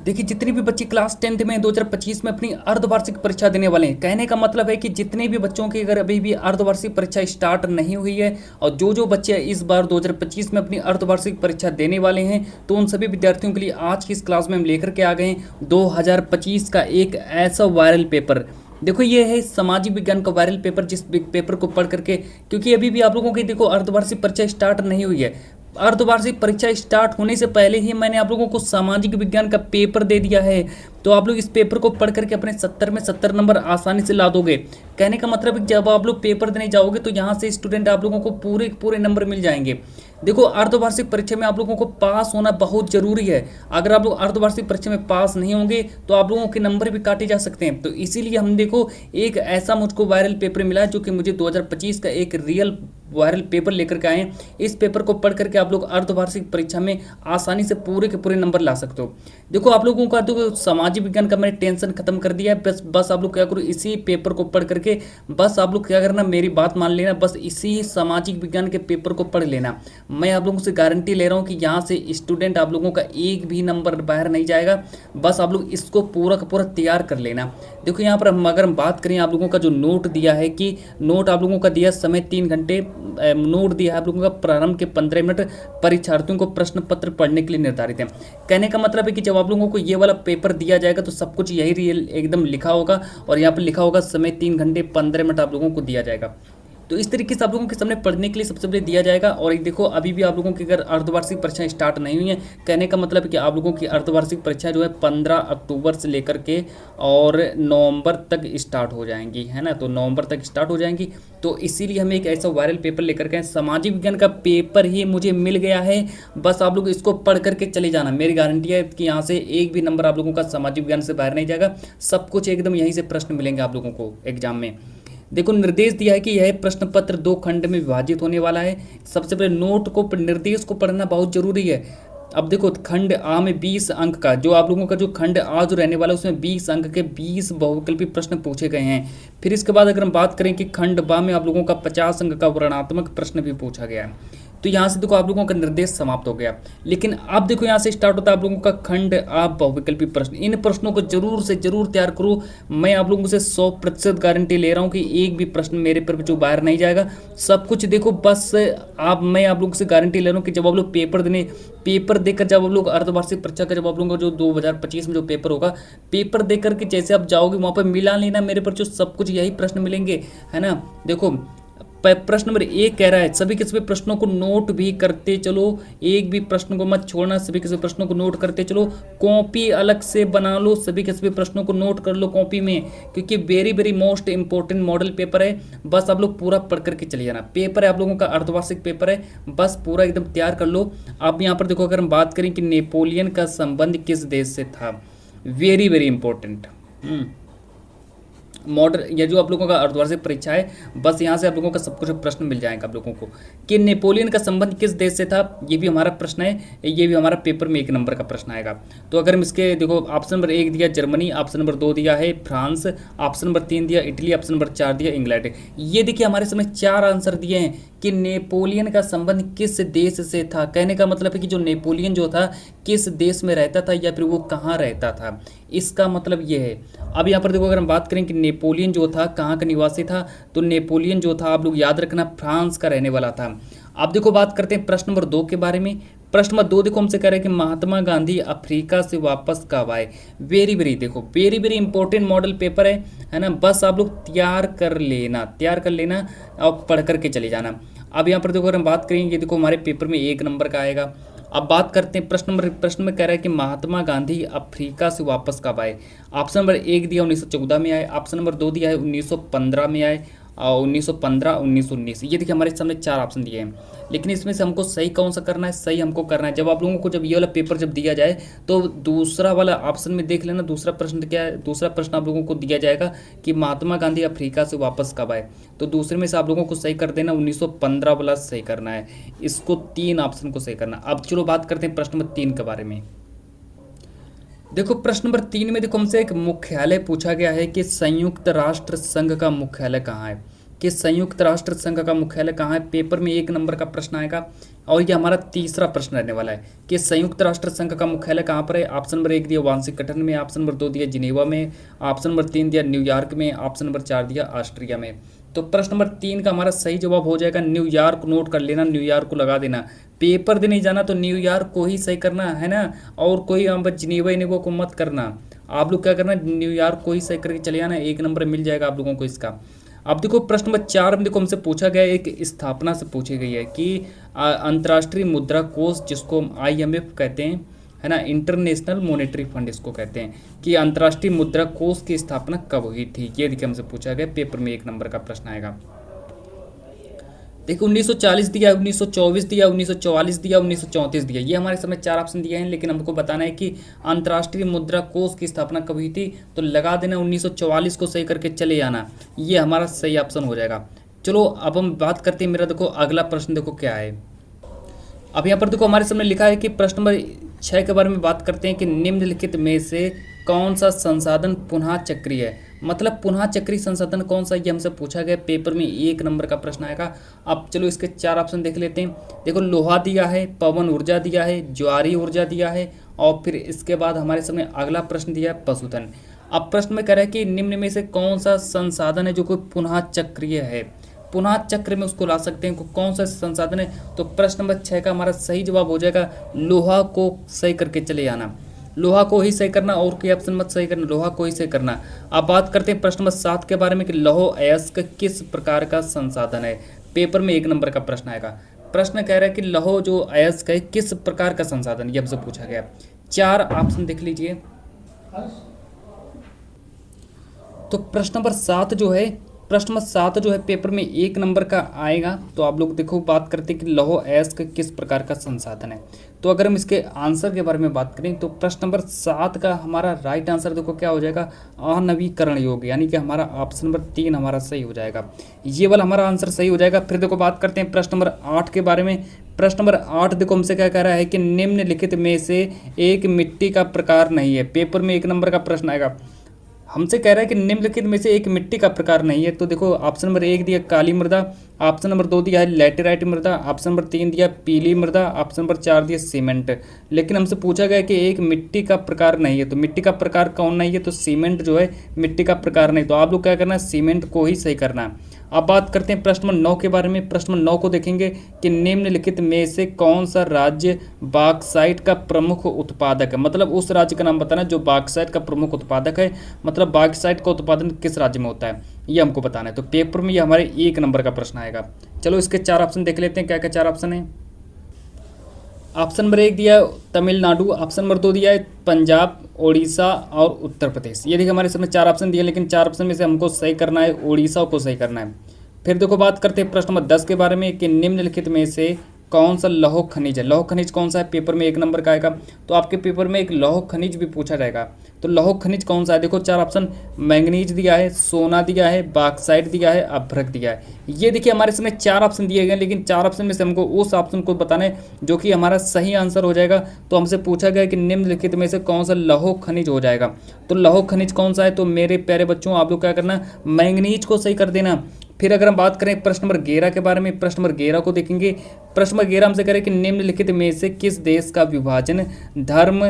देखिए, जितने भी बच्चे क्लास 10th में 2025 में अपनी अर्धवार्षिक परीक्षा देने वाले हैं, कहने का मतलब है कि जितने भी बच्चों की अगर अभी भी अर्धवार्षिक परीक्षा स्टार्ट नहीं हुई है और जो जो बच्चे इस बार 2025 में अपनी अर्धवार्षिक परीक्षा देने वाले हैं, तो उन सभी विद्यार्थियों के लिए आज की इस क्लास में हम लेकर के आ गए हैं 2025 का एक ऐसा वायरल पेपर। देखो, ये है सामाजिक विज्ञान का वायरल पेपर, जिस पेपर को पढ़ करके, क्योंकि अभी भी आप लोगों की देखो अर्धवार्षिक परीक्षा स्टार्ट नहीं हुई है। अर्धवार्षिक परीक्षा स्टार्ट होने से पहले ही मैंने आप लोगों को सामाजिक विज्ञान का पेपर दे दिया है, तो आप लोग इस पेपर को पढ़ करके अपने 70 में 70 नंबर आसानी से ला दोगे। कहने का मतलब है कि जब आप लोग पेपर देने जाओगे तो यहाँ से स्टूडेंट आप लोगों को पूरे पूरे नंबर मिल जाएंगे। देखो, अर्धवार्षिक परीक्षा में आप लोगों को पास होना बहुत जरूरी है। अगर आप लोग अर्धवार्षिक परीक्षा में पास नहीं होंगे तो आप लोगों के नंबर भी काटे जा सकते हैं। तो इसीलिए हम देखो एक ऐसा मुझको वायरल पेपर मिला है जो कि मुझे 2025 का एक रियल वायरल पेपर लेकर के आए हैं। इस पेपर को पढ़ करके आप लोग अर्धवार्षिक परीक्षा में आसानी से पूरे के पूरे नंबर ला सकते हो। देखो, आप लोगों का तो सामाजिक विज्ञान का मैंने टेंशन खत्म कर दिया है। बस आप लोग क्या करो, इसी पेपर को पढ़ करके बस आप लोग क्या करना, मेरी बात मान लेना, बस इसी सामाजिक विज्ञान के पेपर को पढ़ लेना। मैं आप लोगों से गारंटी ले रहा हूँ कि यहाँ से स्टूडेंट आप लोगों का एक भी नंबर बाहर नहीं जाएगा। बस आप लोग इसको पूरा का पूरा तैयार कर लेना। देखो, यहाँ पर अगर हम बात करें आप लोगों का जो नोट दिया है, कि नोट आप लोगों का दिया समय 3 घंटे, नोट दिया है आप लोगों का प्रारंभ के 15 मिनट परीक्षार्थियों को प्रश्न पत्र पढ़ने के लिए निर्धारित है। कहने का मतलब है कि जब आप लोगों को ये वाला पेपर दिया जाएगा तो सब कुछ यही रियल एकदम लिखा होगा, और यहाँ पर लिखा होगा समय 3 घंटे 15 मिनट आप लोगों को दिया जाएगा। तो इस तरीके से आप लोगों के सामने पढ़ने के लिए सबसे पहले दिया जाएगा। और एक देखो, अभी भी आप लोगों की अगर अर्धवार्षिक परीक्षाएं स्टार्ट नहीं हुई है, कहने का मतलब है कि आप लोगों की अर्धवार्षिक परीक्षा जो है 15 अक्टूबर से लेकर के और नवंबर तक स्टार्ट हो जाएंगी, है ना। तो नवंबर तक स्टार्ट हो जाएंगी। तो इसीलिए हम एक ऐसा वायरल पेपर लेकर के आए। सामाजिक विज्ञान का पेपर ही मुझे मिल गया है, बस आप लोग इसको पढ़ करके चले जाना। मेरी गारंटी है कि यहाँ से एक भी नंबर आप लोगों का सामाजिक विज्ञान से बाहर नहीं जाएगा। सब कुछ एकदम यहीं से प्रश्न मिलेंगे आप लोगों को एग्जाम में। देखो, निर्देश दिया है कि यह प्रश्न पत्र 2 खंड में विभाजित होने वाला है। सबसे पहले नोट को, निर्देश को पढ़ना बहुत जरूरी है। अब देखो, खंड आ में 20 अंक का जो आप लोगों का जो खंड आ जो रहने वाला है उसमें 20 अंक के 20 बहुविकल्पी प्रश्न पूछे गए हैं। फिर इसके बाद अगर हम बात करें कि खंड बा में आप लोगों का 50 अंक का वर्णनात्मक प्रश्न भी पूछा गया है। तो यहाँ से देखो आप लोगों का निर्देश समाप्त हो गया। लेकिन अब देखो यहाँ से स्टार्ट होता है आप लोगों का खंड आप बहुविकल्पी प्रश्न। इन प्रश्नों को जरूर से जरूर तैयार करो। मैं आप लोगों से 100% गारंटी ले रहा हूँ कि एक भी प्रश्न मेरे पर जो बाहर नहीं जाएगा। सब कुछ देखो, बस मैं आप लोगों से गारंटी ले रहा हूँ कि जब आप लोग पेपर देकर जब आप लोग अर्धवार्षिक परीक्षा का जब आप लोगों का जो 2025 में जो पेपर होगा, पेपर देकर के जैसे आप जाओगे वहाँ पर मिला लेना मेरे पर जो सब कुछ यही प्रश्न मिलेंगे, है ना। देखो, प्रश्न नंबर 1 कह रहा है सभी के सभी प्रश्नों को नोट भी करते चलो। एक भी प्रश्न को मत छोड़ना, सभी के सभी प्रश्नों को नोट करते चलो। कॉपी अलग से बना लो, सभी के सभी प्रश्नों को नोट कर लो कॉपी में, क्योंकि very very most important model paper है। बस आप लोग पूरा पढ़ करके चले जाना। पेपर है आप लोगों का अर्धवार्षिक पेपर है, बस पूरा एकदम तैयार कर लो। अब यहाँ पर देखो, अगर हम बात करें कि नेपोलियन का संबंध किस देश से था, वेरी वेरी इंपॉर्टेंट मॉडल, ये जो आप लोगों का अर्धवार्षिक परीक्षा है, बस यहाँ से आप लोगों का सब कुछ प्रश्न मिल जाएगा आप लोगों को कि नेपोलियन का संबंध किस देश से था। ये भी हमारा प्रश्न है, ये भी हमारा पेपर में 1 नंबर का प्रश्न आएगा। तो अगर हम इसके देखो, ऑप्शन नंबर 1 दिया जर्मनी, ऑप्शन नंबर 2 दिया है फ्रांस, ऑप्शन नंबर 3 दिया इटली, ऑप्शन नंबर 4 दिया इंग्लैंड। ये देखिए हमारे समय 4 आंसर दिए हैं कि नेपोलियन का संबंध किस देश से था। कहने का मतलब है कि जो नेपोलियन जो था किस देश में रहता था या फिर वो कहाँ रहता था, इसका मतलब ये है। अब यहाँ पर देखो, अगर हम बात करें कि नेपोलियन जो था कहाँ का निवासी था, तो नेपोलियन जो था आप लोग याद रखना फ्रांस का रहने वाला था। अब देखो बात करते हैं प्रश्न नंबर 2 के बारे में। प्रश्न नंबर 2 देखो हमसे कह रहे हैं कि महात्मा गांधी अफ्रीका से वापस कब आए। वेरी वेरी देखो, very very important model paper है ना। बस आप लोग तैयार कर लेना और पढ़ करके चले जाना। अब यहाँ पर देखो, अगर हम बात करेंगे, देखो हमारे पेपर में 1 नंबर का आएगा। अब बात करते हैं प्रश्न में कह रहा है कि महात्मा गांधी अफ्रीका से वापस कब आए। ऑप्शन नंबर 1 दिया 1914 में आए, ऑप्शन नंबर 2 दिया है 1915 में आए, और 1915 1919। ये देखिए हमारे सामने 4 ऑप्शन दिए हैं, लेकिन इसमें से हमको सही कौन सा करना है, सही हमको करना है। जब आप लोगों को जब ये वाला पेपर जब दिया जाए तो दूसरा वाला ऑप्शन में देख लेना, दूसरा प्रश्न क्या है। दूसरा प्रश्न आप लोगों को दिया जाएगा कि महात्मा गांधी अफ्रीका से वापस कब आए, तो दूसरे में से आप लोगों को सही कर देना, 1915 वाला सही करना है। इसको 3 ऑप्शन को सही करना। अब चलो बात करते हैं प्रश्न नंबर 3 के बारे में। देखो प्रश्न नंबर 3 में देखो हमसे एक मुख्यालय पूछा गया है कि संयुक्त राष्ट्र संघ का मुख्यालय कहाँ है। कि संयुक्त राष्ट्र संघ का मुख्यालय कहाँ है, पेपर में 1 नंबर का प्रश्न आएगा। और ये हमारा तीसरा प्रश्न रहने वाला है कि संयुक्त राष्ट्र संघ का मुख्यालय कहाँ पर है। ऑप्शन नंबर 1 दिया वाशिंगटन में, ऑप्शन नंबर 2 दिया जिनेवा में, ऑप्शन नंबर 3 दिया न्यूयॉर्क में, ऑप्शन नंबर 4 दिया ऑस्ट्रिया में। तो प्रश्न नंबर 3 का हमारा सही जवाब हो जाएगा न्यूयॉर्क। नोट कर लेना, न्यूयॉर्क को लगा देना। पेपर देने जाना तो न्यूयॉर्क को ही सही करना है ना, और कोई जिनेवा इनेवा को मत करना। आप लोग क्या करना, न्यूयॉर्क को ही सही करके चले आना, 1 नंबर मिल जाएगा आप लोगों को इसका। अब देखो प्रश्न नंबर 4 में देखो हमसे पूछा गया एक स्थापना से पूछी गई है कि अंतर्राष्ट्रीय मुद्रा कोष, जिसको हम IMF कहते हैं, है ना, इंटरनेशनल मॉनेटरी फंड इसको कहते हैं, कि अंतर्राष्ट्रीय मुद्रा कोष की स्थापना कब हुई थी। ये देखिए हमसे पूछा गया, पेपर में 1 नंबर का प्रश्न आएगा। देखो 1940 दिया, 1924 दिया, 1944 दिया, 1934 दिया। ये हमारे समय 4 ऑप्शन दिए हैं, लेकिन हमको बताना है कि अंतर्राष्ट्रीय मुद्रा कोष की स्थापना कब हुई थी। तो लगा देना 1944 को सही करके चले आना, ये हमारा सही ऑप्शन हो जाएगा। चलो अब हम बात करते हैं, मेरा देखो अगला प्रश्न देखो क्या है। अब यहाँ पर देखो हमारे सामने लिखा है कि प्रश्न नंबर 6 के बारे में बात करते हैं कि निम्नलिखित में से कौन सा संसाधन पुनः चक्रीय है। मतलब पुनः चक्रीय संसाधन कौन सा, ये हमसे पूछा गया, पेपर में 1 नंबर का प्रश्न आएगा। अब चलो इसके 4 ऑप्शन देख लेते हैं। देखो लोहा दिया है, पवन ऊर्जा दिया है, ज्वारी ऊर्जा दिया है, और फिर इसके बाद हमारे सामने अगला प्रश्न दिया है पशुधन। अब प्रश्न में कह रहा है कि निम्न में से कौन सा संसाधन है जो कोई पुनः चक्रीय है, पुनः चक्र में उसको ला सकते हैं, कौन सा संसाधन है। तो प्रश्न नंबर 6 का हमारा सही जवाब हो जाएगा लोहा को सही करके चले आना, लोहा को ही सही करना, और कोई ऑप्शन मत सही करना, लोहा को ही सही करना। अब बात करते हैं प्रश्न नंबर 7 के बारे में कि लौह अयस्क किस प्रकार का संसाधन है। पेपर में 1 नंबर का प्रश्न आएगा। प्रश्न कह रहा है कि लौह जो अयस्क है किस प्रकार का संसाधन, ये हमसे पूछा गया। 4 ऑप्शन देख लीजिए। तो प्रश्न नंबर 7 जो है, प्रश्न नंबर 7 जो है पेपर में 1 नंबर का आएगा। तो आप लोग देखो बात करते हैं कि लौह अयस्क किस प्रकार का संसाधन है। तो अगर हम इसके आंसर के बारे में बात करें तो प्रश्न नंबर 7 का हमारा राइट आंसर देखो क्या हो जाएगा, अनवीकरण योग्य, यानी कि हमारा ऑप्शन नंबर 3 हमारा सही हो जाएगा। ये वाला हमारा आंसर सही हो जाएगा। फिर देखो बात करते हैं प्रश्न नंबर 8 के बारे में। प्रश्न नंबर 8 देखो हमसे क्या कह रहा है कि निम्नलिखित में से एक मिट्टी का प्रकार नहीं है। पेपर में 1 नंबर का प्रश्न आएगा। हमसे कह रहा है कि निम्नलिखित में से एक मिट्टी का प्रकार नहीं है। तो देखो ऑप्शन नंबर 1 दिया काली मृदा, ऑप्शन नंबर 2 दिया है लैटेराइट मृदा, ऑप्शन नंबर 3 दिया पीली मृदा, ऑप्शन नंबर 4 दिया सीमेंट। लेकिन हमसे पूछा गया कि एक मिट्टी का प्रकार नहीं है, तो मिट्टी का प्रकार कौन नहीं है, तो सीमेंट जो है मिट्टी का प्रकार नहीं। तो आप लोग क्या करना है, सीमेंट को ही सही करना है। अब बात करते हैं प्रश्न नंबर 9 के बारे में। प्रश्न नंबर 9 को देखेंगे कि निम्नलिखित में से कौन सा राज्य बॉक्साइट का प्रमुख उत्पादक है। मतलब उस राज्य का नाम बताना जो बॉक्साइट का प्रमुख उत्पादक है, मतलब बॉक्साइट का उत्पादन किस राज्य में होता है, ये हमको बताना है। तो पेपर में ये हमारे 1 नंबर का प्रश्न आएगा। चलो इसके 4 ऑप्शन देख लेते हैं, क्या क्या 4 ऑप्शन है। ऑप्शन नंबर 1 दिया है तमिलनाडु, ऑप्शन नंबर 2 दिया है पंजाब, उड़ीसा और उत्तर प्रदेश। ये देखिए हमारे सामने 4 ऑप्शन दिए, लेकिन 4 ऑप्शन में से हमको सही करना है उड़ीसा को सही करना है। फिर देखो बात करते हैं प्रश्न नंबर 10 के बारे में कि निम्नलिखित में से कौन सा लौह खनिज है। लौह खनिज कौन सा है, पेपर में 1 नंबर का आएगा। तो आपके पेपर में एक लौह खनिज भी पूछा जाएगा। तो लौह खनिज कौन सा है, देखो 4 ऑप्शन, मैंगनीज दिया है, सोना दिया है, बॉक्साइट दिया है, अभ्रक दिया है। ये देखिए हमारे सामने 4 ऑप्शन दिए गए, लेकिन 4 ऑप्शन में से हमको उस ऑप्शन को बताना है जो कि हमारा सही आंसर हो जाएगा। तो हमसे पूछा गया कि निम्नलिखित में से कौन सा लौह खनिज हो जाएगा। तो लौह खनिज कौन सा है, तो मेरे प्यारे बच्चों आप लोग क्या करना, मैंगनीज को सही कर देना। फिर अगर हम बात करें प्रश्न नंबर 11 के बारे में, प्रश्न नंबर 11 को देखेंगे। प्रश्न नंबर 11 हमसे करें कि निम्नलिखित में से किस देश का विभाजन धर्म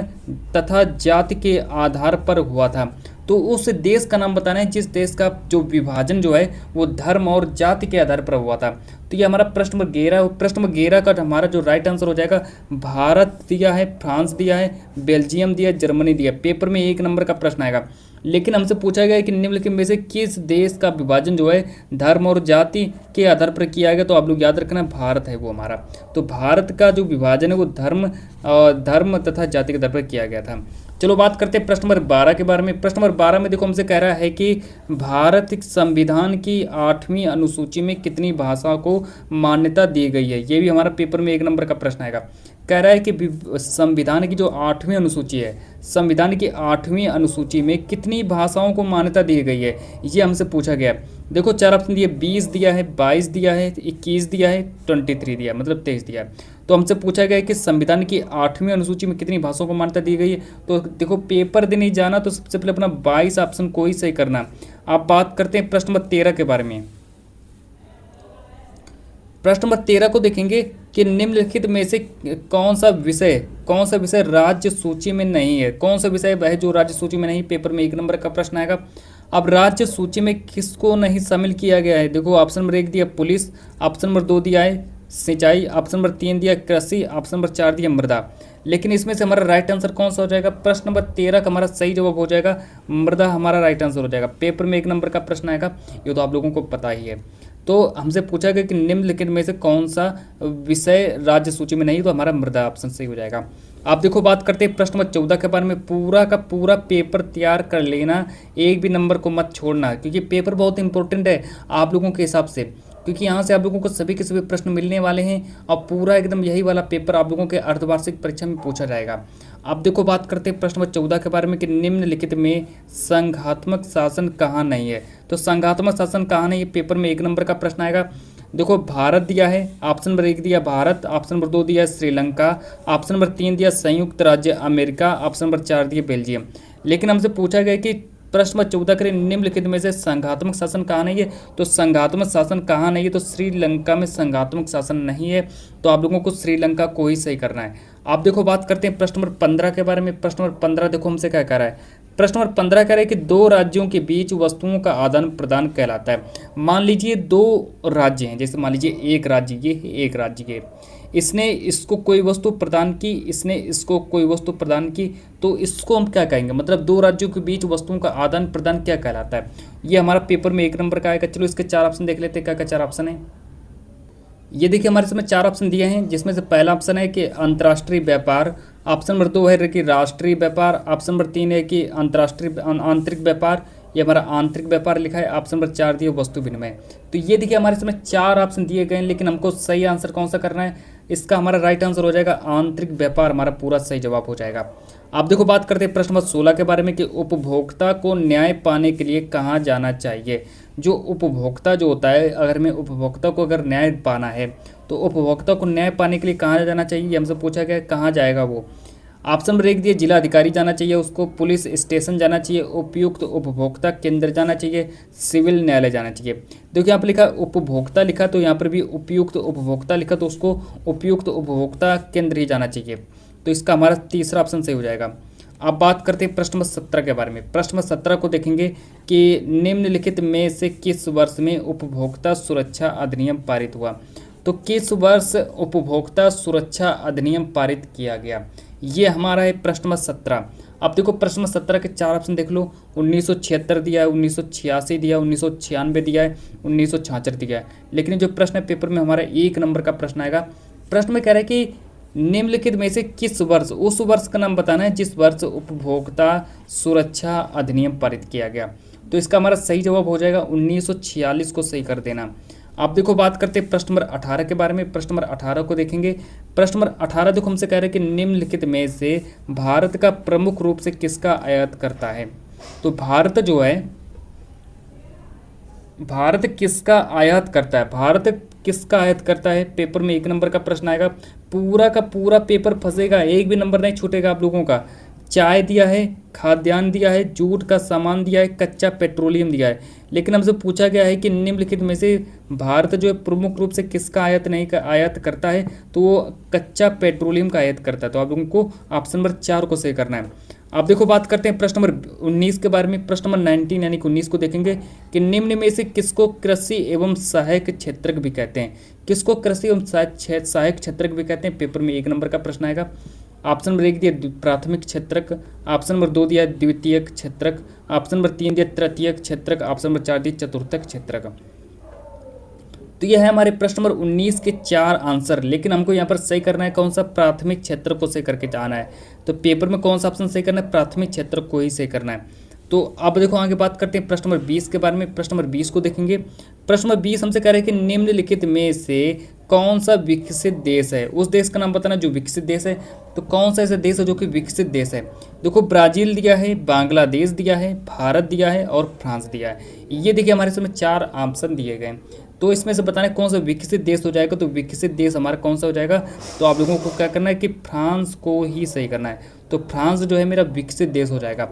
तथा जाति के आधार पर हुआ था। तो उस देश का नाम बताना है जिस देश का जो विभाजन जो है वो धर्म और जाति के आधार पर हुआ था। तो ये हमारा प्रश्न नंबर 11। प्रश्न नंबर 11 का हमारा जो राइट आंसर हो जाएगा भारत दिया है, फ्रांस दिया है, बेल्जियम दिया, जर्मनी दिया। पेपर में 1 नंबर का प्रश्न आएगा। लेकिन हमसे पूछा गया है कि निम्नलिखित में से किस देश का विभाजन जो है धर्म और जाति के आधार पर किया गया। तो आप लोग याद रखना भारत है वो हमारा। तो भारत का जो विभाजन है वो धर्म तथा जाति के आधार पर किया गया था। चलो बात करते हैं प्रश्न नंबर 12 के बारे में। प्रश्न नंबर 12 में देखो हमसे कह रहा है कि भारत संविधान की 8वीं अनुसूची में कितनी भाषा को मान्यता दी गई है। ये भी हमारा पेपर में 1 नंबर का प्रश्न आएगा। कह रहा है कि संविधान की जो 8वीं अनुसूची है, संविधान की 8वीं अनुसूची में कितनी भाषाओं को मान्यता दी गई है, ये हमसे पूछा गया। देखो 4 ऑप्शन दिए, 20 दिया है, 22 दिया है, 21 दिया है, 23 दिया है, मतलब 23 दिया है। तो हमसे पूछा गया है कि संविधान की 8वीं अनुसूची में कितनी भाषाओं को मान्यता दी गई है। तो देखो पेपर देने जाना तो सबसे पहले अपना 22 ऑप्शन को ही सही करना। आप बात करते हैं प्रश्न नंबर 13 के बारे में। प्रश्न नंबर 13 को देखेंगे कि निम्नलिखित में से कौन सा विषय राज्य सूची में नहीं है। कौन सा विषय है जो राज्य सूची में नहीं, पेपर में 1 नंबर का प्रश्न आएगा। अब राज्य सूची में किसको नहीं शामिल किया गया है, देखो ऑप्शन नंबर 1 दिया पुलिस, ऑप्शन नंबर 2 दिया है सिंचाई, ऑप्शन नंबर 3 दिया कृषि, ऑप्शन नंबर 4 दिया मृदा। लेकिन इसमें से हमारा राइट आंसर कौन सा हो जाएगा, प्रश्न नंबर 13 का हमारा सही जवाब हो जाएगा मृदा, हमारा राइट आंसर हो जाएगा। पेपर में 1 नंबर का प्रश्न आएगा, ये तो आप लोगों को पता ही है। तो हमसे पूछा गया कि निम्नलिखित में से कौन सा विषय राज्य सूची में नहीं, तो हमारा मृदा ऑप्शन सही हो जाएगा। आप देखो बात करते हैं प्रश्न नंबर 14 के बारे में। पूरा का पूरा पेपर तैयार कर लेना, एक भी नंबर को मत छोड़ना, क्योंकि पेपर बहुत इंपॉर्टेंट है आप लोगों के हिसाब से, क्योंकि यहाँ से आप लोगों को सभी के सभी प्रश्न मिलने वाले हैं और पूरा एकदम यही वाला पेपर आप लोगों के अर्धवार्षिक परीक्षा में पूछा जाएगा। अब देखो बात करते हैं प्रश्न नंबर 14 के बारे में कि निम्नलिखित में संघात्मक शासन कहाँ नहीं है। तो संघात्मक शासन कहाँ नहीं है, पेपर में 1 नंबर का प्रश्न आएगा। देखो भारत दिया है, ऑप्शन नंबर 1 दिया भारत, ऑप्शन नंबर 2 दिया श्रीलंका, ऑप्शन नंबर 3 दिया संयुक्त राज्य अमेरिका, ऑप्शन नंबर 4 दिया बेल्जियम। लेकिन हमसे पूछा गया कि प्रश्न नंबर 14 करें निम्नलिखित में से संघात्मक शासन कहाँ नहीं है। तो संघात्मक शासन कहाँ नहीं है, तो श्रीलंका में संघात्मक शासन नहीं है, तो आप लोगों को श्रीलंका को ही सही करना है। आप देखो बात करते हैं प्रश्न नंबर 15 के बारे में। प्रश्न नंबर 15 देखो हमसे क्या कह रहा है, प्रश्न नंबर 15 कह रहा है कि 2 राज्यों के बीच वस्तुओं का आदान प्रदान कहलाता है। मान लीजिए 2 राज्य हैं, जैसे मान लीजिए एक राज्य ये है, एक राज्य ये, इसने इसको कोई वस्तु प्रदान की, इसने इसको कोई वस्तु प्रदान की, तो इसको हम क्या कहेंगे, मतलब 2 राज्यों के बीच वस्तुओं का आदान प्रदान क्या कहलाता है। ये हमारा पेपर में 1 नंबर का आएगा। चलो इसके 4 ऑप्शन देख लेते हैं, क्या क्या 4 ऑप्शन है। ये देखिए हमारे इसमें 4 ऑप्शन दिए हैं, जिसमें से पहला ऑप्शन है कि अंतर्राष्ट्रीय व्यापार, ऑप्शन नंबर 2 है कि राष्ट्रीय व्यापार, ऑप्शन नंबर 3 है कि अंतर्राष्ट्रीय आंतरिक व्यापार, ये हमारा आंतरिक व्यापार लिखा है, ऑप्शन नंबर 4 दिए वस्तु विनिमय। तो ये देखिए हमारे इसमें 4 ऑप्शन दिए गए हैं, लेकिन हमको सही आंसर कौन सा करना है, इसका हमारा राइट आंसर हो जाएगा आंतरिक व्यापार, हमारा पूरा सही जवाब हो जाएगा। आप देखो बात करते हैं प्रश्न नंबर 16 के बारे में कि उपभोक्ता को न्याय पाने के लिए कहाँ जाना चाहिए। जो उपभोक्ता जो होता है, अगर हमें उपभोक्ता को अगर न्याय पाना है तो उपभोक्ता को न्याय पाने के लिए कहाँ जाना चाहिए, ये हमसे पूछा गया कहाँ जाएगा वो। ऑप्शन नंबर 1 दिए जिला अधिकारी जाना चाहिए उसको, पुलिस स्टेशन जाना चाहिए, उपयुक्त उपभोक्ता केंद्र जाना चाहिए, सिविल न्यायालय जाना चाहिए। देखिए यहाँ पर लिखा उपभोक्ता लिखा, तो यहाँ पर भी उपयुक्त उपभोक्ता लिखा, तो उसको उपयुक्त उपभोक्ता केंद्र ही जाना चाहिए। तो इसका हमारा तीसरा ऑप्शन सही हो जाएगा। अब बात करते हैं प्रश्न नंबर 17 के बारे में। प्रश्न नंबर 17 को देखेंगे कि निम्नलिखित में से किस वर्ष में उपभोक्ता सुरक्षा अधिनियम पारित हुआ। तो किस वर्ष उपभोक्ता सुरक्षा अधिनियम पारित किया गया, ये हमारा है प्रश्न नंबर 17। अब देखो प्रश्न नंबर 17 के 4 ऑप्शन देख लो, 1976 दिया है, 1986 दिया है, 1996 दिया है, 1966 दिया है। लेकिन जो प्रश्न है पेपर में हमारा 1 नंबर का प्रश्न आएगा। प्रश्न में कह रहा है कि निम्नलिखित में से किस वर्ष, उस वर्ष का नाम बताना है जिस वर्ष उपभोक्ता सुरक्षा अधिनियम पारित किया गया। तो इसका हमारा सही जवाब हो जाएगा 1946 को सही कर देना। आप देखो बात करते हैं प्रश्न नंबर 18 के बारे में। प्रश्न नंबर 18 को देखेंगे। प्रश्न नंबर 18 देखो हमसे कह रहे हैं कि निम्नलिखित में से भारत का प्रमुख रूप से किसका आयात करता है। तो भारत जो है, भारत किसका आयात करता है, भारत किसका आयात करता है, पेपर में 1 नंबर का प्रश्न आएगा। पूरा का पूरा पेपर फंसेगा, एक भी नंबर नहीं छूटेगा आप लोगों का। चाय दिया है, खाद्यान्न दिया है, जूट का सामान दिया है, कच्चा पेट्रोलियम दिया है। लेकिन हमसे पूछा गया है कि निम्नलिखित में से भारत जो है प्रमुख रूप से किसका आयात करता है, तो वो कच्चा पेट्रोलियम का आयात करता है। तो आप लोगों को ऑप्शन नंबर 4 को सही करना है। आप देखो बात करते हैं प्रश्न नंबर 19 के बारे में। प्रश्न नंबर 19 यानी कि 19 को देखेंगे कि निम्न में से किसको कृषि एवं सहायक क्षेत्रक भी कहते हैं। किसको कृषि एवं सहायक क्षेत्रक भी कहते हैं, पेपर में 1 नंबर का प्रश्न आएगा। ऑप्शन नंबर 1 दिया प्राथमिक क्षेत्रक, ऑप्शन नंबर 2 दिया द्वितीयक क्षेत्रक, ऑप्शन नंबर 3 दिया तृतीयक क्षेत्रक, ऑप्शन नंबर 4 दिया चतुर्थक क्षेत्रक। तो यह है हमारे प्रश्न नंबर 19 के 4 आंसर। लेकिन हमको यहाँ पर सही करना है कौन सा, प्राथमिक क्षेत्र को सही करके जाना है। तो पेपर में कौन सा ऑप्शन सही करना है, प्राथमिक क्षेत्र को ही सही करना है। तो अब देखो आगे बात करते हैं प्रश्न नंबर 20 के बारे में। प्रश्न नंबर 20 को देखेंगे। प्रश्न नंबर 20 हमसे कह रहे हैं कि निम्नलिखित में से कौन सा विकसित देश है। उस देश का नाम बताना जो विकसित देश है। तो कौन सा ऐसा देश है जो कि विकसित देश है। देखो ब्राज़ील दिया है, बांग्लादेश दिया है, भारत दिया है और फ्रांस दिया है। ये देखिए हमारे इसमें 4 ऑप्शन दिए गए। तो इसमें से बताना कौन सा विकसित देश हो जाएगा। तो विकसित देश हमारा कौन सा हो जाएगा, तो आप लोगों को क्या करना है कि फ्रांस को ही सही करना है। तो फ्रांस जो है मेरा विकसित देश हो जाएगा।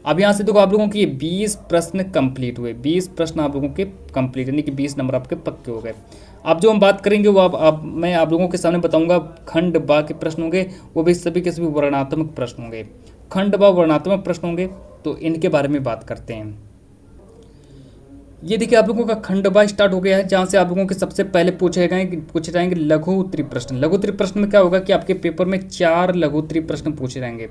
अब यहाँ से देखो आप लोगों के 20 प्रश्न कंप्लीट हुए, 20 प्रश्न आप लोगों के कंप्लीट, यानी कि 20 नंबर आपके पक्के हो गए। अब जो हम बात करेंगे वो मैं आप लोगों के सामने बताऊंगा खंड बा के प्रश्न होंगे, वो भी सभी के सभी वर्णात्मक प्रश्न होंगे। खंड बा वर्णात्मक प्रश्न होंगे, तो इनके बारे में बात करते हैं। ये देखिए आप लोगों का खंड बा स्टार्ट हो गया है, जहाँ से आप लोगों के सबसे पहले पूछे जाएंगे लघु उत्तरीय प्रश्न। लघु उत्तरीय प्रश्न में क्या होगा कि आपके पेपर में 4 लघु उत्तरीय प्रश्न पूछे जाएंगे।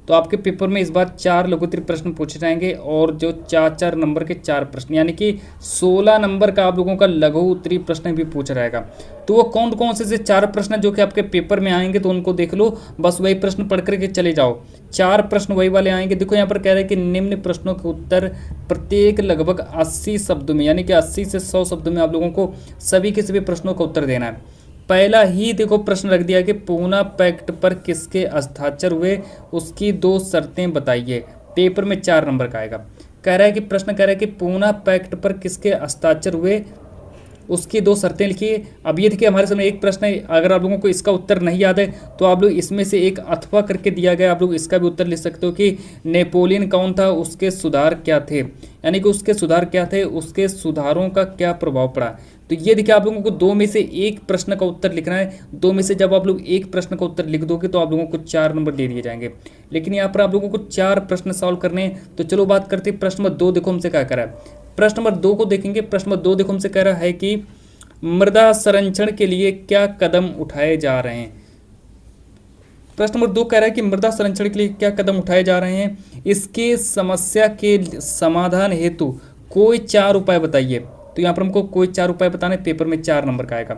तो आपके पेपर में इस बार 4 लघु उत्तरीय प्रश्न पूछे जाएंगे, और जो 4-4 नंबर के 4 प्रश्न, यानी कि 16 नंबर का आप लोगों का लघु उत्तरीय प्रश्न भी पूछा जाएगा। तो वो कौन कौन से 4 प्रश्न जो कि आपके पेपर में आएंगे, तो उनको देख लो, बस वही प्रश्न पढ़ करके चले जाओ। 4 प्रश्न वही वाले आएंगे। देखो यहाँ पर कह रहे हैं कि निम्न प्रश्नों के उत्तर प्रत्येक लगभग 80 शब्दों में, यानी कि 80 से 100 शब्दों में आप लोगों को सभी के सभी प्रश्नों का उत्तर देना है। पहला ही देखो प्रश्न रख दिया कि पूना पैक्ट पर किसके हस्ताक्षर हुए, उसकी 2 शर्तें बताइए। पेपर में 4 नंबर का आएगा। कह रहा है कि प्रश्न कह रहा है कि पूना पैक्ट पर किसके हस्ताक्षर हुए, उसकी 2 शर्तें लिखिए। अब ये देखिए हमारे सामने एक प्रश्न है, अगर आप लोगों को इसका उत्तर नहीं याद है तो आप लोग इसमें से एक अथवा करके दिया गया, आप लोग इसका भी उत्तर लिख सकते हो कि नेपोलियन कौन था, उसके सुधार क्या थे, यानी कि उसके सुधार क्या थे, उसके सुधारों का क्या प्रभाव पड़ा। तो ये देखिए आप लोगों को 2 में से एक प्रश्न का उत्तर लिखना है। 2 में से जब आप लोग एक प्रश्न का उत्तर लिख दोगे तो आप लोगों को 4 नंबर दे दिए जाएंगे। लेकिन यहाँ पर आप लोगों को 4 प्रश्न सॉल्व करने हैं। तो चलो बात करते हैं प्रश्न नंबर 2। देखो हमसे क्या करा है। प्रश्न नंबर 2 को देखेंगे। प्रश्न नंबर 2 देखो हमसे कह रहा है कि मृदा संरक्षण के लिए क्या कदम उठाए जा रहे हैं। प्रश्न नंबर 2 कह रहा है कि मृदा संरक्षण के लिए क्या कदम उठाए जा रहे हैं, इसके समस्या के समाधान हेतु कोई 4 उपाय बताइए। तो यहाँ पर हमको कोई 4 उपाय बताने, पेपर में 4 नंबर का आएगा।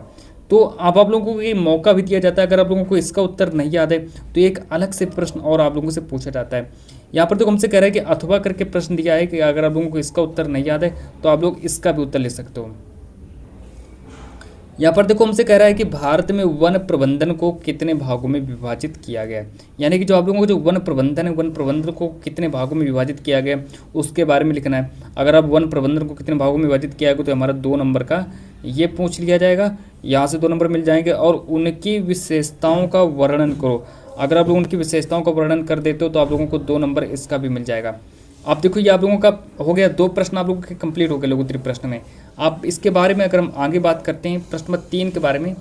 तो अब आप लोगों को ये मौका भी दिया जाता है, अगर आप लोगों को इसका उत्तर नहीं याद है तो एक अलग से प्रश्न और आप लोगों से पूछा जाता है। यहाँ पर तो हमसे कह रहा है कि अथवा करके प्रश्न दिया है कि अगर आप लोगों को इसका उत्तर नहीं याद है तो आप लोग इसका भी उत्तर ले सकते हो। यहाँ पर देखो हमसे कह रहा है कि भारत में वन प्रबंधन को कितने भागों में विभाजित किया गया है, यानी कि जो आप लोगों को जो वन प्रबंधन है, वन प्रबंधन को कितने भागों में विभाजित किया गया उसके बारे में लिखना है। अगर आप वन प्रबंधन को कितने भागों में विभाजित किया गया तो हमारा 2 नंबर का ये पूछ लिया जाएगा, यहाँ से 2 नंबर मिल जाएंगे। और उनकी विशेषताओं का वर्णन करो। अगर आप लोग उनकी विशेषताओं का वर्णन कर देते हो तो आप लोगों को 2 नंबर इसका भी मिल जाएगा। आप देखो ये आप लोगों का हो गया, 2 प्रश्न आप लोगों के कंप्लीट हो गए लघु उत्तरीय प्रश्न में। आप इसके बारे में अगर हम आगे बात करते हैं प्रश्न नंबर 3 के बारे में।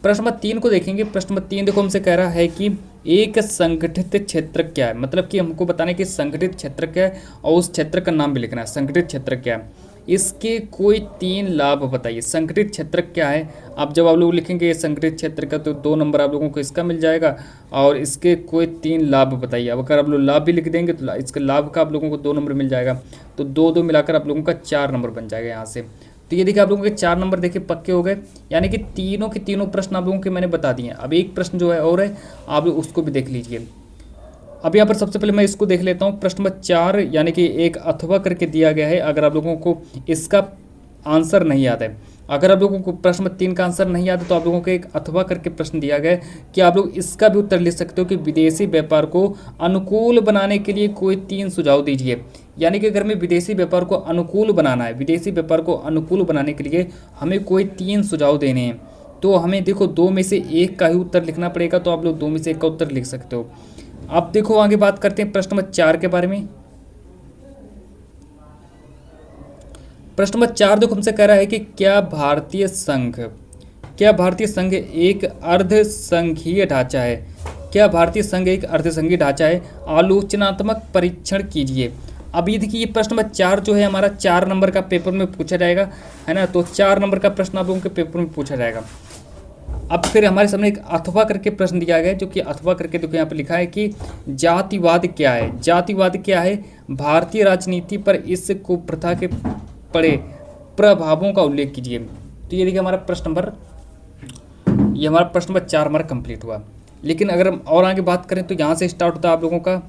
प्रश्न नंबर 3 को देखेंगे। प्रश्न नंबर 3 देखो हमसे कह रहा है कि एक संगठित क्षेत्र क्या है, मतलब कि हमको बताना है कि संगठित क्षेत्र क्या है और उस क्षेत्र का नाम भी लिखना है। संगठित क्षेत्र क्या है, इसके कोई 3 लाभ बताइए। संगठित क्षेत्र क्या है, अब जब आप लोग लिखेंगे संगठित क्षेत्र का तो 2 नंबर आप लोगों को इसका मिल जाएगा। और इसके कोई 3 लाभ बताइए। अब अगर आप लोग लाभ भी लिख देंगे तो इसके लाभ का आप लोगों को 2 नंबर मिल जाएगा। तो 2-2 मिलाकर आप लोगों का 4 नंबर बन जाएगा यहाँ से। तो ये देखिए आप लोगों के 4 नंबर देखिए पक्के हो गए, यानी कि तीनों के तीनों प्रश्न आप लोगों के मैंने बता दिए हैं। अब एक प्रश्न जो है और है, आप लोग उसको भी देख लीजिए। अब यहाँ पर सबसे पहले मैं इसको देख लेता हूँ। प्रश्न नंबर 4 यानी कि एक अथवा करके दिया गया है। अगर आप लोगों को इसका आंसर नहीं याद है, अगर आप लोगों को प्रश्न नंबर 3 का आंसर नहीं याद है तो आप लोगों को एक अथवा करके प्रश्न दिया गया है कि आप लोग इसका भी उत्तर लिख सकते हो कि विदेशी व्यापार को अनुकूल बनाने के लिए कोई 3 सुझाव दीजिए। यानी कि अगर हमें विदेशी व्यापार को अनुकूल बनाना है, विदेशी व्यापार को अनुकूल बनाने के लिए हमें कोई 3 सुझाव देने हैं, तो हमें देखो 2 में से 1 का ही उत्तर लिखना पड़ेगा। तो आप लोग 2 में से 1 का उत्तर लिख सकते हो। अब देखो आगे बात करते हैं प्रश्न नंबर 4 के बारे में। प्रश्न नंबर 4 देखो हमसे कह रहा है कि क्या भारतीय संघ एक अर्धसंघीय ढांचा है। क्या भारतीय संघ एक अर्धसंघीय ढांचा है, आलोचनात्मक परीक्षण कीजिए। अब ये देखिए ये प्रश्न नंबर 4 जो है हमारा 4 नंबर का पेपर में पूछा जाएगा, है ना। तो 4 नंबर का प्रश्न आप लोगों के पेपर में पूछा जाएगा। अब फिर हमारे सामने एक अथवा करके प्रश्न दिया गया है, जो कि अथवा करके देखो यहाँ पर लिखा है कि जातिवाद क्या है। जातिवाद क्या है, भारतीय राजनीति पर इस कुप्रथा के पड़े प्रभावों का उल्लेख कीजिए। तो ये देखिए हमारा प्रश्न नंबर 4 हमारा कंप्लीट हुआ। लेकिन अगर हम और आगे बात करें तो यहाँ से स्टार्ट होता है आप लोगों का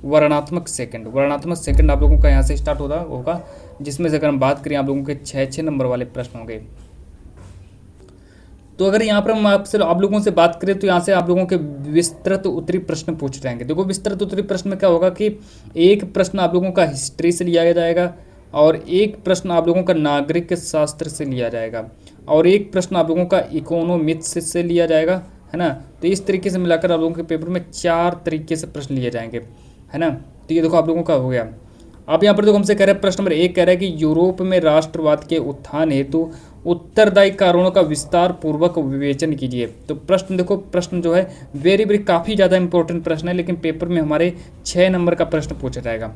वर्णात्मक सेकंड। वर्णात्मक सेकंड आप लोगों का यहाँ से स्टार्ट होगा, जिसमें से अगर हम बात करें आप लोगों के 6 नंबर वाले प्रश्न होंगे। तो अगर यहाँ पर हम आप लोगों से बात करें तो यहाँ से आप लोगों के विस्तृत उत्तरीय प्रश्न पूछ जाएंगे। देखो विस्तृत उत्तरीय प्रश्न में क्या होगा कि एक प्रश्न आप लोगों का हिस्ट्री से लिया जाएगा, और एक प्रश्न आप लोगों का नागरिक शास्त्र से लिया जाएगा, और एक प्रश्न आप लोगों का इकोनॉमिक्स से लिया जाएगा, है ना। तो इस तरीके से मिलाकर आप लोगों के पेपर में 4 तरीके से प्रश्न लिए जाएंगे, है ना। तो ये देखो आप लोगों का हो गया। अब यहाँ पर देखो हमसे कह रहा है प्रश्न नंबर 1 कह रहा है कि यूरोप में राष्ट्रवाद के उत्थान हेतु उत्तरदायी कारणों का विस्तार पूर्वक विवेचन कीजिए। तो प्रश्न देखो, प्रश्न जो है वेरी वेरी काफ़ी ज़्यादा इंपॉर्टेंट प्रश्न है, लेकिन पेपर में हमारे 6 नंबर का प्रश्न पूछा जाएगा।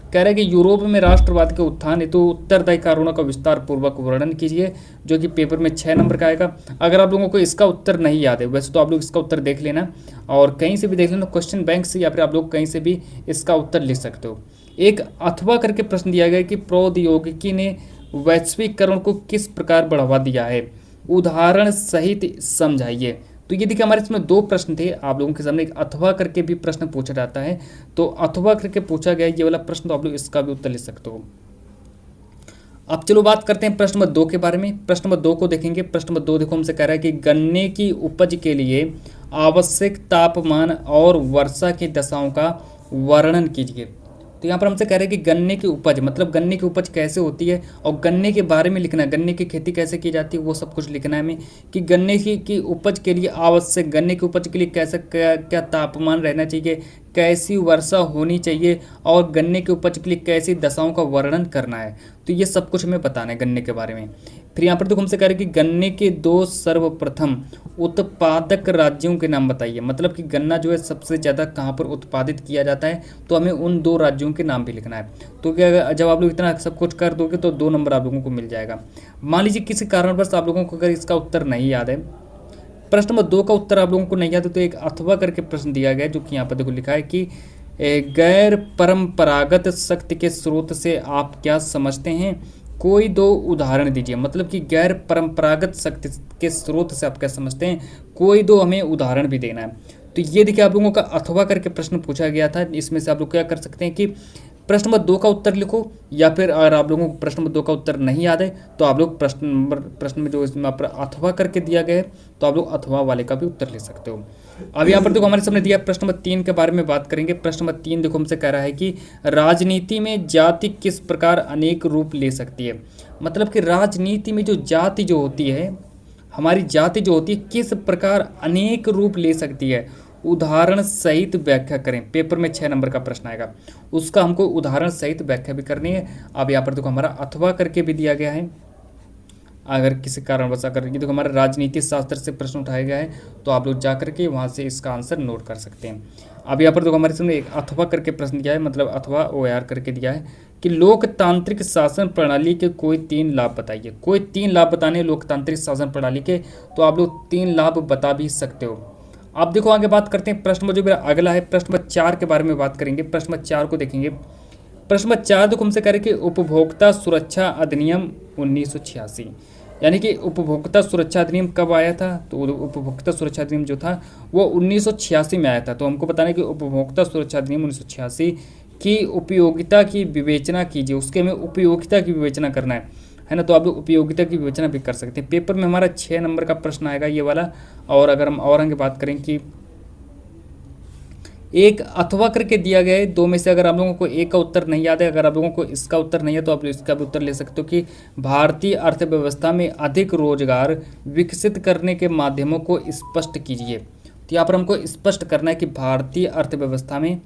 कह रहा है कि यूरोप में राष्ट्रवाद के उत्थान हेतु उत्तरदायी कारणों का विस्तार पूर्वक वर्णन कीजिए, जो कि पेपर में 6 नंबर का आएगा। अगर आप लोगों को इसका उत्तर नहीं याद है, वैसे तो आप लोग इसका उत्तर देख लेना और कहीं से भी देख लेना, क्वेश्चन बैंक से, या फिर आप लोग कहीं से भी इसका उत्तर लिख सकते हो। एक अथवा करके प्रश्न दिया गया कि प्रौद्योगिकी ने वैश्वीकरण को किस प्रकार बढ़ावा दिया है, उदाहरण सहित समझाइए। तो ये देखिए हमारे इसमें 2 प्रश्न थे, आप लोगों के सामने एक अथवा करके भी प्रश्न पूछा जाता है, तो अथवा करके पूछा गया ये वाला प्रश्न, तो आप लोग इसका भी उत्तर लिख सकते हो। अब चलो बात करते हैं प्रश्न नंबर 2 के बारे में। प्रश्न नंबर 2 को देखेंगे। प्रश्न नंबर 2 देखो हमसे कह रहा है कि गन्ने की उपज के लिए आवश्यक तापमान और वर्षा की दशाओं का वर्णन कीजिए। तो यहाँ पर हमसे कह रहे हैं कि गन्ने की उपज, मतलब गन्ने की उपज कैसे होती है और गन्ने के बारे में लिखना है, गन्ने की खेती कैसे की जाती है वो सब कुछ लिखना है हमें, कि गन्ने की उपज के लिए आवश्यक, गन्ने की उपज के लिए कैसा क्या तापमान रहना चाहिए, कैसी वर्षा होनी चाहिए और गन्ने की उपज के लिए कैसी दशाओं का वर्णन करना है। तो ये सब कुछ हमें बताना है गन्ने के बारे में। फिर यहाँ पर तो हमसे कह रहे हैं कि गन्ने के 2 सर्वप्रथम उत्पादक राज्यों के नाम बताइए, मतलब कि गन्ना जो है सबसे ज़्यादा कहाँ पर उत्पादित किया जाता है, तो हमें उन 2 राज्यों के नाम भी लिखना है। तो क्या जब आप लोग इतना सब कुछ कर दोगे तो 2 नंबर आप लोगों को मिल जाएगा। मान लीजिए किसी कारणवश आप लोगों को अगर इसका उत्तर नहीं याद है, प्रश्न नंबर 2 का उत्तर आप लोगों को नहीं याद है, तो एक अथवा करके प्रश्न दिया गया, जो कि यहाँ पर देखो लिखा है कि गैर परंपरागत शक्ति के स्रोत से आप क्या समझते हैं, कोई 2 उदाहरण दीजिए। मतलब कि गैर परंपरागत शक्ति के स्रोत से आप क्या समझते हैं, कोई 2 हमें उदाहरण भी देना है। तो ये देखिए आप लोगों का अथवा करके प्रश्न पूछा गया था। इसमें से आप लोग क्या कर सकते हैं कि प्रश्न नंबर 2 का उत्तर लिखो, या फिर अगर आप लोगों को प्रश्न नंबर 2 का उत्तर नहीं याद है तो आप लोग प्रश्न में जो इसमें अथवा करके दिया गया है तो आप लोग अथवा वाले का भी उत्तर ले सकते हो। अब यहाँ पर देखो हमारे सामने दिया प्रश्न नंबर 3 के बारे में बात करेंगे। प्रश्न नंबर 3 देखो हमसे कह रहा है कि राजनीति में जाति किस प्रकार अनेक रूप ले सकती है। मतलब कि राजनीति में जो जाति जो होती है, हमारी जाति जो होती है, किस प्रकार अनेक रूप ले सकती है, उदाहरण सहित व्याख्या करें। पेपर में 6 नंबर का प्रश्न आएगा, उसका हमको उदाहरण सहित व्याख्या भी करनी है। अब यहाँ पर देखो हमारा अथवा करके भी दिया गया है। अगर किसी कारणवश अगर ये देखो हमारा राजनीति शास्त्र से प्रश्न उठाया गया है, तो आप लोग जा करके वहाँ से इसका आंसर नोट कर सकते हैं। अब यहाँ पर देखो हमारे सामने एक अथवा करके प्रश्न दिया है, मतलब अथवा OR करके दिया है कि लोकतांत्रिक शासन प्रणाली के कोई 3 लाभ बताइए। कोई 3 लाभ बताने लोकतांत्रिक शासन प्रणाली के, तो आप लोग 3 लाभ बता भी सकते हो। आप देखो आगे बात करते हैं। प्रश्न जो मेरा अगला है, प्रश्न नंबर 4 के बारे में बात करेंगे। प्रश्न नंबर 4 को देखेंगे। प्रश्न नंबर 4 देखो हमसे कह रहे कि उपभोक्ता सुरक्षा अधिनियम 1986, यानी कि उपभोक्ता सुरक्षा अधिनियम कब आया था, तो उपभोक्ता सुरक्षा अधिनियम जो था वो 1986 में आया था। तो हमको बताना है कि उपभोक्ता सुरक्षा अधिनियम 1986 की उपयोगिता की विवेचना कीजिए। उसके हमें उपयोगिता की विवेचना करना है ना, तो आप लोग उपयोगिता की विवेचना भी कर सकते हैं। पेपर में हमारा 6 नंबर का प्रश्न आएगा ये वाला। और अगर हम और आगे बात करें कि एक अथवा करके दिया गया है, 2 में से अगर आप लोगों को एक का उत्तर नहीं याद है, अगर आप लोगों को इसका उत्तर नहीं है तो आप इसका भी उत्तर ले सकते हो कि भारतीय अर्थव्यवस्था में अधिक रोजगार विकसित करने के माध्यमों को स्पष्ट कीजिए। तो यहाँ पर हमको स्पष्ट करना है कि भारतीय अर्थव्यवस्था में,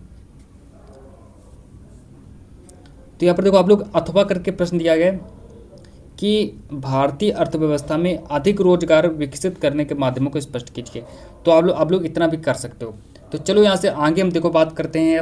तो यहाँ पर देखो आप लोग अथवा करके प्रश्न दिया गया है कि भारतीय अर्थव्यवस्था में अधिक रोजगार विकसित करने के माध्यमों को स्पष्ट कीजिए। तो आप लोग इतना भी कर सकते हो। तो चलो यहाँ से आगे हम देखो बात करते हैं।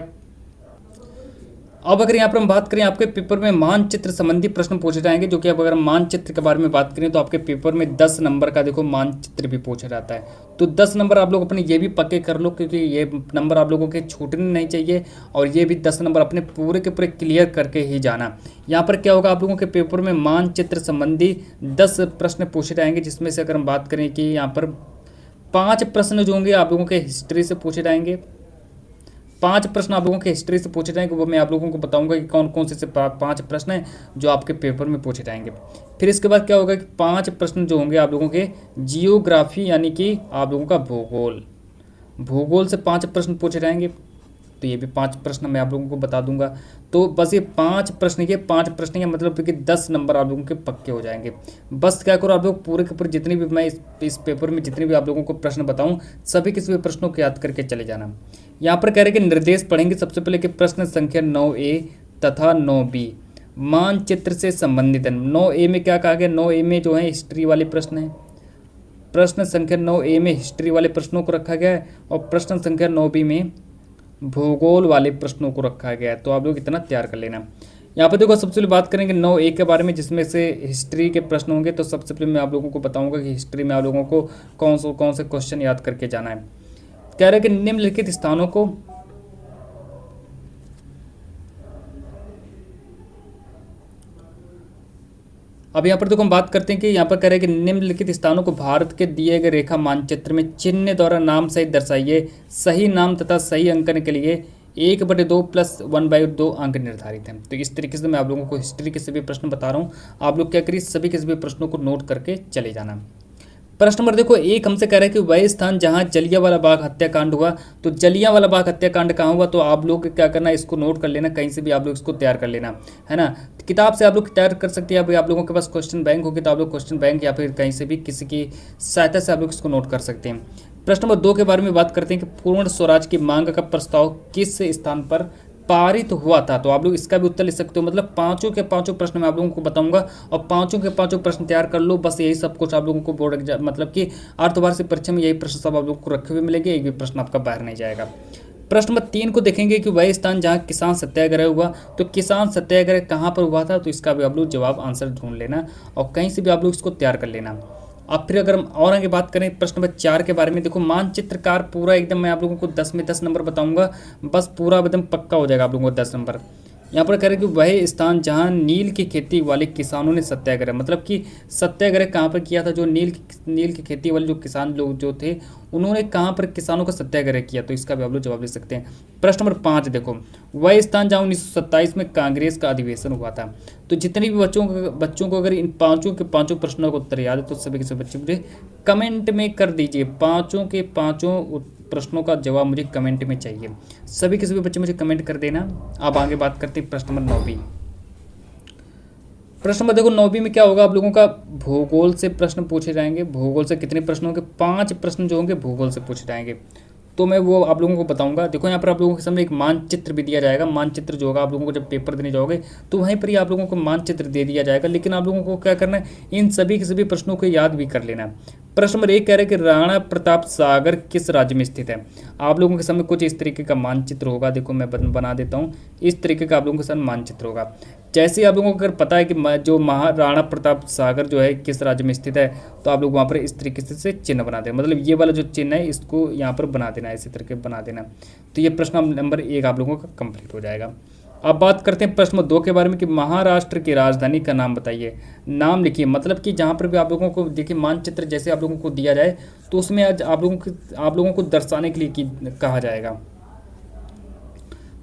अब अगर यहाँ पर हम बात करें, आपके पेपर में मानचित्र संबंधी प्रश्न पूछे जाएंगे, जो कि अब अगर हम मानचित्र के बारे में बात करें तो आपके पेपर में 10 नंबर का देखो मानचित्र भी पूछा जाता है। तो 10 नंबर आप लोग अपने ये भी पक्के कर लो, क्योंकि ये नंबर आप लोगों के छूटने नहीं चाहिए, और ये भी 10 नंबर अपने पूरे के पूरे क्लियर करके ही जाना। यहाँ पर क्या होगा, आप लोगों के पेपर में मानचित्र संबंधी 10 प्रश्न पूछे जाएंगे, जिसमें से अगर हम बात करें कि यहाँ पर 5 प्रश्न जो होंगे आप लोगों के हिस्ट्री से पूछे जाएंगे। 5 प्रश्न आप लोगों के हिस्ट्री से पूछे जाएंगे, वो मैं आप लोगों को बताऊंगा कि कौन कौन से 5 प्रश्न हैं जो आपके पेपर में पूछे जाएंगे। फिर इसके बाद क्या होगा कि 5 प्रश्न जो होंगे आप लोगों के जियोग्राफी, यानी कि आप लोगों का भूगोल से 5 प्रश्न पूछे जाएंगे। तो ये भी 5 प्रश्न मैं आप लोगों को बता दूंगा। तो बस ये 5 प्रश्न के मतलब कि 10 नंबर आप लोगों के पक्के हो जाएंगे। बस क्या करो, आप लोग पूरे के पूरे जितने भी मैं इस पेपर में जितने भी आप लोगों को प्रश्न बताऊं, सभी किसी भी प्रश्नों को याद करके चले जाना। यहाँ पर कह रहे कि निर्देश पढ़ेंगे सबसे पहले कि प्रश्न संख्या 9A तथा 9B। मानचित्र से संबंधित है। 9A में क्या कहा गया, 9A में जो है हिस्ट्री वाले प्रश्न है। प्रश्न संख्या 9A में हिस्ट्री वाले प्रश्नों को रखा गया है और प्रश्न संख्या 9B में भूगोल वाले प्रश्नों को रखा गया है। तो आप लोग इतना तैयार कर लेना। यहाँ पर देखो सबसे पहले बात करेंगे 9A के बारे में, जिसमें से हिस्ट्री के प्रश्न होंगे। तो सबसे पहले मैं आप लोगों को बताऊंगा कि हिस्ट्री में आप लोगों को कौन से क्वेश्चन याद करके जाना है। कह रहे हैं कि निम्नलिखित स्थानों को अब यहाँ पर देखो हम बात करते हैं कि यहाँ पर कह रहे हैं कि निम्नलिखित स्थानों को भारत के दिए गए रेखा मानचित्र में चिन्ह द्वारा नाम सहित दर्शाइए। सही नाम तथा सही अंकन के लिए 1/2 + 1/2 अंक निर्धारित हैं। तो इस तरीके से मैं आप लोगों को हिस्ट्री के सभी प्रश्न बता रहा हूँ। आप लोग क्या करिए, सभी के सभी प्रश्नों को नोट करके चले जाना। प्रश्न नंबर देखो 1 हमसे कह रहा है कि वह स्थान जहां जलियांवाला बाग हत्याकांड हुआ। तो जलियांवाला बाग हत्याकांड कहाँ हुआ, तो आप लोग क्या करना है, इसको नोट कर लेना, कहीं से भी आप लोग इसको तैयार कर लेना, है ना। किताब से आप लोग तैयार कर सकते हैं, आप लोगों के पास क्वेश्चन बैंक होगी तो आप लोग क्वेश्चन बैंक या फिर कहीं से भी किसी की सहायता से आप लोग इसको नोट कर सकते हैं। प्रश्न नंबर 2 के बारे में बात करते हैं कि पूर्ण स्वराज की मांग का प्रस्ताव किस स्थान पर पारित हुआ था। तो आप लोग इसका भी उत्तर लिख सकते हो। मतलब पांचों के पांचों प्रश्न मैं आप लोगों को बताऊंगा और पांचों के पांचों प्रश्न तैयार कर लो। बस यही सब कुछ आप लोगों को बोर्ड एग्जाम मतलब कि अर्धवार्षिक परीक्षा में यही प्रश्न सब आप लोगों को रखे हुए मिलेंगे, एक भी प्रश्न आपका बाहर नहीं जाएगा। प्रश्न नंबर 3 को देखेंगे कि वह स्थान जहाँ किसान सत्याग्रह हुआ। तो किसान सत्याग्रह कहाँ पर हुआ था, तो इसका भी आप लोग जवाब आंसर ढूंढ लेना और कहीं से भी आप लोग इसको तैयार कर लेना। अब फिर अगर हम और आगे बात करें प्रश्न नंबर 4 के बारे में, देखो मानचित्रकार पूरा एकदम मैं आप लोगों को 10 में 10 नंबर बताऊंगा, बस पूरा एकदम पक्का हो जाएगा आप लोगों को 10 नंबर। यहाँ पर कह रहे हैं कि वह स्थान जहाँ नील की खेती वाले किसानों ने सत्याग्रह, मतलब कि सत्याग्रह कहाँ पर किया था, जो नील की खेती वाले जो किसान लोग जो थे उन्होंने कहाँ पर किसानों का सत्याग्रह किया। तो इसका भी आप लोग जवाब दे सकते हैं। प्रश्न नंबर 5 देखो, वह स्थान जहाँ 1927 में कांग्रेस का अधिवेशन हुआ था। तो जितने भी बच्चों को अगर इन पाँचों के पाँचों प्रश्नों का उत्तर याद है तो सभी के सभी बच्चे मुझे कमेंट में कर दीजिए। पाँचों के पाँचों प्रश्नों का जवाब मुझे कमेंट में चाहिए। सभी के सभी बच्चे मुझे कमेंट कर देना। अब आगे बात करते हैं प्रश्न नंबर 9। प्रश्न नंबर देखो 9 में क्या होगा, आप लोगों का भूगोल से प्रश्न पूछे जाएंगे। भूगोल से कितने प्रश्न होंगे, 5 प्रश्न जो होंगे भूगोल से पूछे जाएंगे। तो मैं वो आप लोगों को बताऊंगा। देखो यहाँ पर आप लोगों के सामने एक मानचित्र भी दिया जाएगा। मानचित्र जो होगा आप लोगों को जब पेपर देने जाओगे तो वहीं पर ही आप लोगों को मानचित्र दे दिया जाएगा। लेकिन आप लोगों को क्या करना है, इन सभी के सभी प्रश्नों को याद भी कर लेना है। प्रश्न नंबर 1 कह रहे हैं कि राणा प्रताप सागर किस राज्य में स्थित है। आप लोगों के सामने कुछ इस तरीके का मानचित्र होगा। देखो मैं बना देता हूँ, इस तरीके का आप लोगों के सामने मानचित्र होगा। जैसे आप लोगों को अगर पता है कि जो महाराणा प्रताप सागर जो है किस राज्य में स्थित है, तो आप लोग वहाँ पर इस तरीके से चिन्ह बना दें। मतलब ये वाला जो चिन्ह है इसको यहाँ पर बना देना है, इसी तरीके बना देना। तो ये प्रश्न नंबर 1 आप लोगों का कंप्लीट हो जाएगा। अब बात करते हैं प्रश्न 2 के बारे में कि महाराष्ट्र की राजधानी का नाम बताइए। नाम लिखिए, मतलब कि जहाँ पर भी आप लोगों को देखिए मानचित्र जैसे आप लोगों को दिया जाए तो उसमें आज आप लोगों को दर्शाने के लिए कहा जाएगा।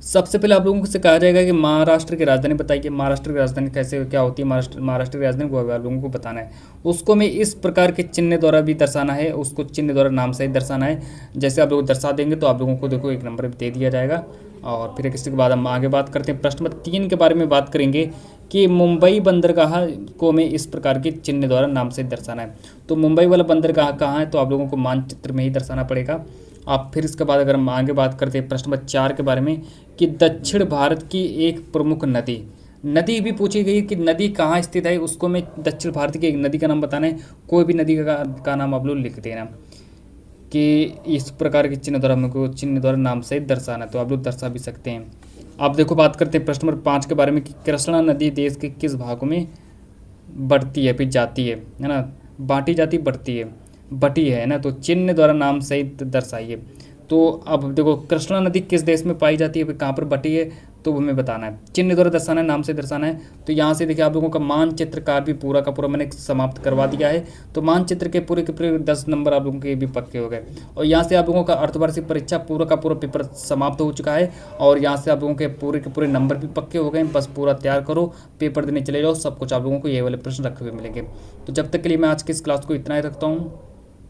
सबसे पहले आप लोगों से कहा जाएगा कि महाराष्ट्र की राजधानी बताइए। महाराष्ट्र की राजधानी कैसे क्या होती है, महाराष्ट्र की राजधानी को आप लोगों को बताना है। उसको मैं इस प्रकार के चिन्ह द्वारा भी दर्शाना है, उसको चिन्ह द्वारा नाम सहित दर्शाना है। जैसे आप लोग दर्शा देंगे तो आप लोगों को देखो 1 नंबर दे दिया जाएगा। और फिर इसके बाद हम आगे बात करते हैं। प्रश्न नंबर 3 के बारे में बात करेंगे कि मुंबई बंदरगाह को में इस प्रकार के चिन्ह द्वारा नाम से दर्शाना है। तो मुंबई वाला बंदरगाह कहाँ है, तो आप लोगों को मानचित्र में ही दर्शाना पड़ेगा। आप फिर इसके बाद अगर हम आगे बात करते हैं प्रश्न नंबर 4 के बारे में कि दक्षिण भारत की एक प्रमुख नदी भी पूछी गई कि नदी कहाँ स्थित है। उसको मैं दक्षिण भारत की एक नदी का नाम बताना है। कोई भी नदी का नाम आप लोग लिख देना कि इस प्रकार के चिन्ह द्वारा हमको चिन्ह द्वारा नाम से दर्शाना, तो आप लोग दर्शा भी सकते हैं। आप देखो बात करते हैं प्रश्न नंबर 5 के बारे में कि कृष्णा नदी देश के किस भागों में बढ़ती है फिर जाती है ना, बांटी जाती बढ़ती है बटी है ना। तो चिन्ह द्वारा नाम सहित दर्शाइए। तो अब देखो कृष्णा नदी किस देश में पाई जाती है, फिर कहाँ पर बटी है, तो हमें बताना है। चिन्ह द्वारा दर्शाना है, नाम से दर्शाना है। तो यहाँ से देखिए आप लोगों का मानचित्रकार भी पूरा का पूरा मैंने समाप्त करवा दिया है। तो मानचित्र के पूरे 10 नंबर आप लोगों के भी पक्के हो गए। और यहाँ से आप लोगों का अर्धवार्षिक परीक्षा पूरा का पूरा पेपर समाप्त हो चुका है। और यहाँ से आप लोगों के पूरे नंबर भी पक्के हो गए। बस पूरा तैयार करो, पेपर देने चले जाओ, सब कुछ आप लोगों को ये वाले प्रश्न रखे हुए मिलेंगे। तो जब तक के लिए मैं आज की इस क्लास को इतना ही रखता हूँ।